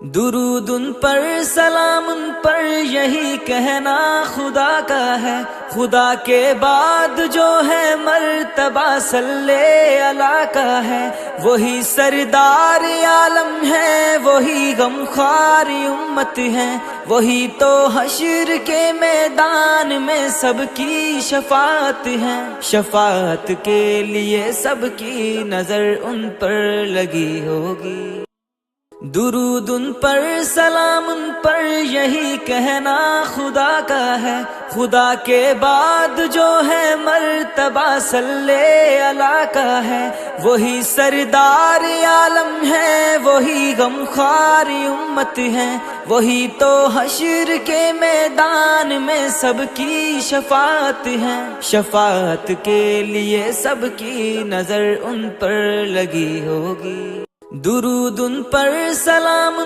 درود ان پر سلام ان پر یہی کہنا خدا کا ہے، خدا کے بعد جو ہے مرتبہ صلی اللہ کا ہے، وہی سردار عالم ہے، وہی غمخوار امت ہے، وہی تو حشر کے میدان میں سب کی شفاعت ہے، شفاعت کے لیے سب کی نظر ان پر لگی ہوگی۔ درود ان پر سلام ان پر یہی کہنا خدا کا ہے، خدا کے بعد جو ہے مرتبہ صلی اللہ کا ہے، وہی سردار عالم ہے، وہی غمخوار امت ہے، وہی تو حشر کے میدان میں سب کی شفاعت ہے، شفاعت کے لیے سب کی نظر ان پر لگی ہوگی۔ درود ان پر سلام